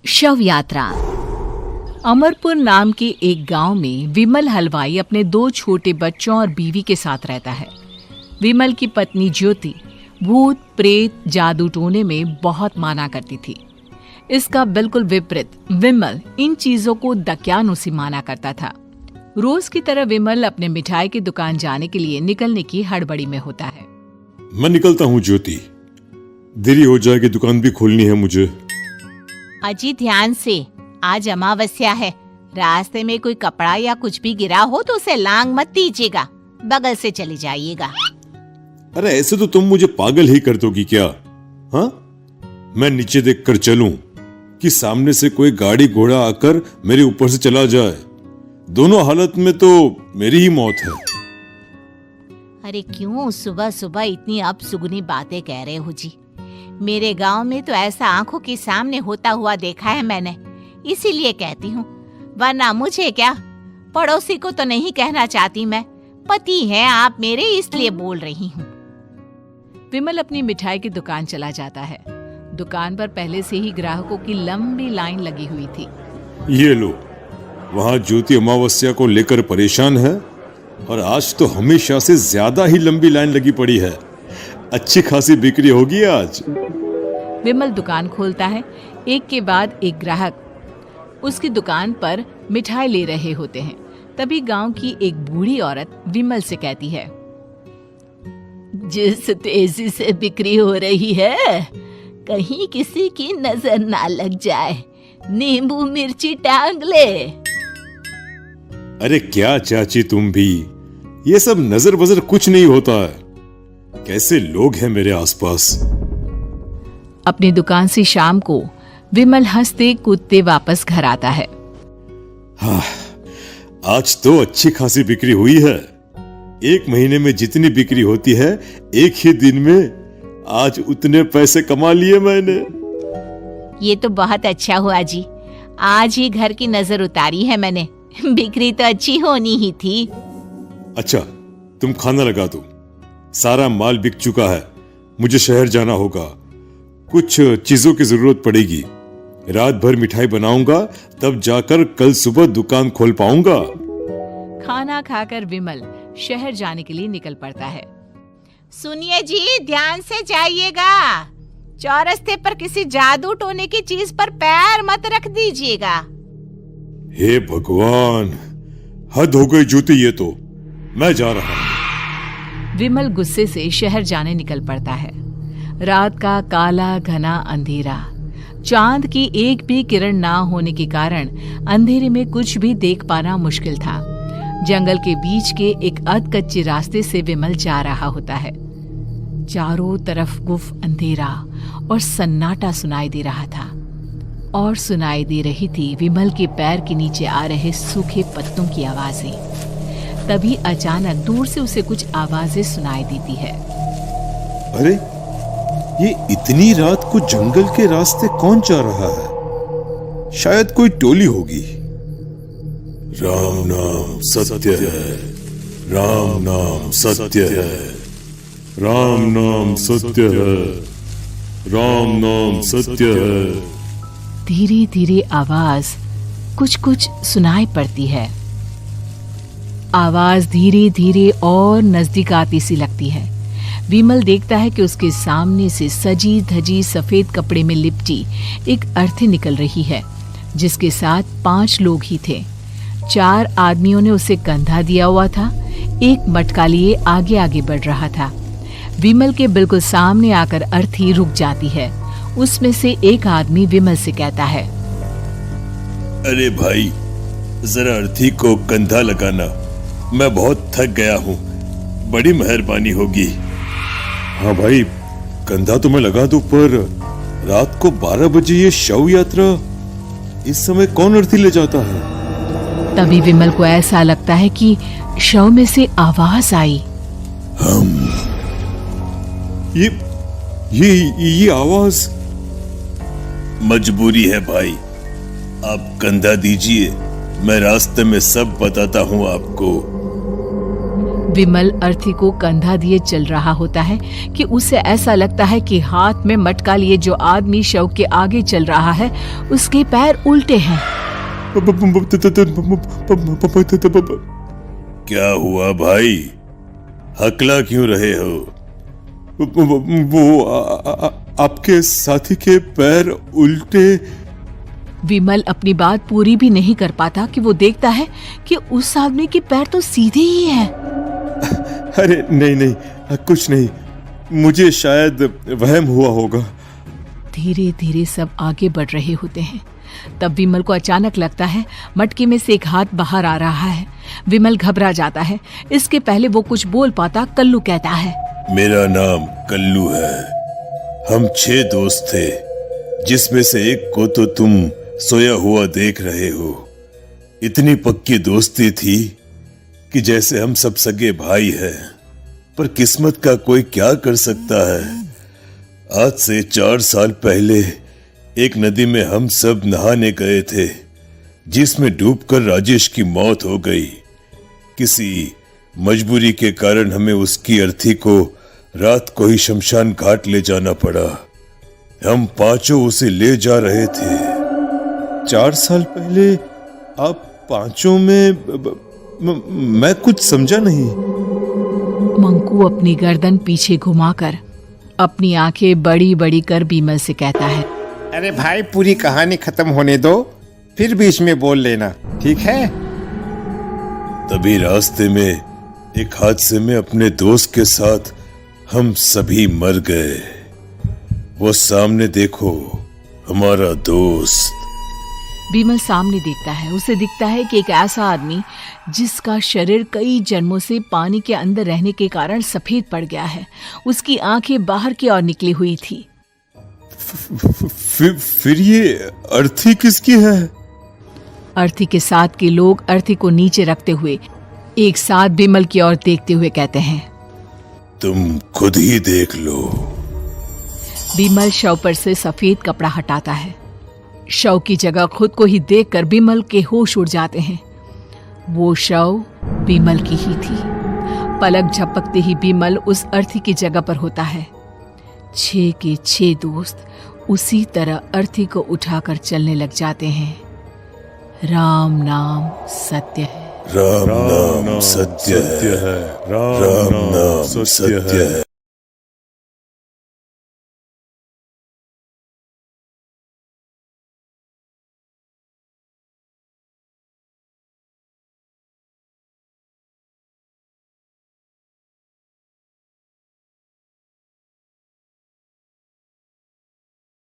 शव यात्रा। अमरपुर नाम के एक गांव में विमल हलवाई अपने 2 छोटे बच्चों और बीवी के साथ रहता है। विमल की पत्नी ज्योति भूत प्रेत जादू टोने में बहुत माना करती थी। इसका बिल्कुल विपरीत विमल इन चीजों को दक्यानुसी माना करता था। रोज की तरह विमल अपने मिठाई की दुकान जाने के लिए निकलने की हड़बड़ी में होता है। मैं निकलता हूँ ज्योति, देरी हो जाएगी, दुकान भी खोलनी है मुझे। अजी ध्यान से, आज अमावस्या है। रास्ते में कोई कपड़ा या कुछ भी गिरा हो तो उसे लांग मत दीजिएगा, बगल से चले जाइएगा। अरे ऐसे तो तुम मुझे पागल ही कर दोगी क्या? हाँ, मैं नीचे देख कर चलूं कि सामने से कोई गाड़ी घोड़ा आकर मेरे ऊपर से चला जाए? दोनों हालत में तो मेरी ही मौत है। अरे क्यों सुबह सुबह इतनी अपसुगनी बातें कह रहे हो जी? मेरे गांव में तो ऐसा आंखों के सामने होता हुआ देखा है मैंने, इसीलिए कहती हूँ, वरना मुझे क्या, पड़ोसी को तो नहीं कहना चाहती मैं। पति हैं आप मेरे, इसलिए बोल रही हूँ। विमल अपनी मिठाई की दुकान चला जाता है। दुकान पर पहले से ही ग्राहकों की लंबी लाइन लगी हुई थी। ये लो, वहाँ ज्योति अमावस्या को लेकर परेशान है और आज तो हमेशा से ज्यादा ही लंबी लाइन लगी पड़ी है। अच्छी खासी बिक्री होगी आज। विमल दुकान खोलता है। एक के बाद एक ग्राहक उसकी दुकान पर मिठाई ले रहे होते हैं। तभी गांव की एक बूढ़ी औरत विमल से कहती है, जिस तेजी से बिक्री हो रही है, कहीं किसी की नजर ना लग जाए, नींबू मिर्ची टांग ले। अरे क्या चाची तुम भी, ये सब नजर बजर कुछ नहीं होता है। कैसे लोग हैं मेरे आसपास। अपनी दुकान से शाम को विमल हंसते कूदते वापस घर आता है। हाँ, आज तो अच्छी खासी बिक्री हुई है। 1 महीने में जितनी बिक्री होती है, एक ही दिन में आज उतने पैसे कमा लिए मैंने। ये तो बहुत अच्छा हुआ जी, आज ही घर की नजर उतारी है मैंने। बिक्री तो अच्छी होनी ही थी। अच्छा, तुम खाना लगा दो, सारा माल बिक चुका है। मुझे शहर जाना होगा, कुछ चीजों की जरूरत पड़ेगी। रात भर मिठाई बनाऊंगा, तब जाकर कल सुबह दुकान खोल पाऊंगा। खाना खाकर विमल शहर जाने के लिए निकल पड़ता है। सुनिए जी, ध्यान से जाइएगा। चौरस्ते पर किसी जादू टोने की चीज पर पैर मत रख दीजिएगा। हे भगवान, हद हो गई ज्योति, ये तो मैं जा रहा हूं। विमल गुस्से से शहर जाने निकल पड़ता है। रात का काला घना अंधेरा, चांद की एक भी किरण ना होने के कारण अंधेरे में कुछ भी देख पाना मुश्किल था। जंगल के बीच के एक अधकच्चे रास्ते से विमल जा रहा होता है। चारों तरफ गुफ अंधेरा और सन्नाटा सुनाई दे रहा था, और सुनाई दे रही थी विमल के पैर के नीचे आ रहे सूखे पत्तों की आवाजें। तभी अचानक दूर से उसे कुछ आवाजें सुनाई देती है। अरे, ये इतनी रात को जंगल के रास्ते कौन जा रहा है? शायद कोई टोली होगी। राम नाम सत्य है, राम नाम सत्य है, राम नाम सत्य है, राम नाम सत्य है। धीरे धीरे आवाज कुछ कुछ सुनाई पड़ती है। आवाज धीरे धीरे और नजदीक आती सी लगती है। विमल देखता है कि उसके सामने से सजी धजी सफेद कपड़े में लिपटी एक अर्थी निकल रही है, जिसके साथ 5 लोग ही थे। 4 आदमियों ने उसे कंधा दिया हुआ था। एक मटका लिए आगे आगे बढ़ रहा था। विमल के बिल्कुल सामने आकर अर्थी रुक जाती है। उसमें से एक आदमी विमल से कहता है, अरे भाई, जरा अर्थी को कंधा लगाना, मैं बहुत थक गया हूँ, बड़ी मेहरबानी होगी। हाँ भाई, कंधा तो मैं लगा दूं, पर रात को 12 बजे ये शव यात्रा, इस समय कौन अर्थी ले जाता है? तभी विमल को ऐसा लगता है कि शव में से आवाज आई, ये आवाज। मजबूरी है भाई, आप कंधा दीजिए, मैं रास्ते में सब बताता हूँ आपको। विमल अर्थी को कंधा दिए चल रहा होता है कि उसे ऐसा लगता है कि हाथ में मटका लिए जो आदमी शव के आगे चल रहा है उसके पैर उल्टे हैं। क्या हुआ भाई, हकला क्यों रहे हो? वो आपके साथी के पैर उल्टे। विमल अपनी बात पूरी भी नहीं कर पाता कि वो देखता है कि उस आदमी के पैर तो सीधे ही हैं। अरे नहीं, कुछ नहीं, मुझे शायद वहम हुआ होगा। धीरे धीरे सब आगे बढ़ रहे होते हैं। तब विमल को अचानक लगता है मटके में से एक हाथ बाहर आ रहा है। विमल घबरा जाता है। इसके पहले वो कुछ बोल पाता, कल्लू कहता है, मेरा नाम कल्लू है। हम 6 दोस्त थे, जिसमें से एक को तो तुम सोया हुआ देख रहे हो। इतनी पक्की दोस्ती थी कि जैसे हम सब सगे भाई हैं। पर किस्मत का कोई क्या कर सकता है। आज से 4 साल पहले एक नदी में हम सब नहाने गए थे, जिसमें डूबकर राजेश की मौत हो गई। किसी मजबूरी के कारण हमें उसकी अर्थी को रात को ही शमशान घाट ले जाना पड़ा। हम 5 उसे ले जा रहे थे। 4 साल पहले आप 5 में मैं कुछ समझा नहीं। मंकू अपनी गर्दन पीछे घुमाकर अपनी आंखें बड़ी बड़ी कर विमल से कहता है, अरे भाई, पूरी कहानी खत्म होने दो, फिर बीच में बोल लेना, ठीक है? तभी रास्ते में एक हादसे में अपने दोस्त के साथ हम सभी मर गए। वो सामने देखो, हमारा दोस्त। विमल सामने देखता है। उसे दिखता है कि एक ऐसा आदमी जिसका शरीर कई जन्मों से पानी के अंदर रहने के कारण सफेद पड़ गया है। उसकी आंखें बाहर की ओर निकली हुई थी। फिर ये अर्थी किसकी है? अर्थी के साथ के लोग अर्थी को नीचे रखते हुए एक साथ विमल की ओर देखते हुए कहते हैं, तुम खुद ही देख लो। विमल शव पर से सफेद कपड़ा हटाता है। शव की जगह खुद को ही देखकर विमल के होश उड़ जाते हैं। वो शव विमल की ही थी। पलक झपकते ही विमल उस अर्थी की जगह पर होता है। 6 के 6 दोस्त उसी तरह अर्थी को उठाकर चलने लग जाते हैं। राम नाम सत्य है। राम नाम सत्य है। राम नाम सत्य है।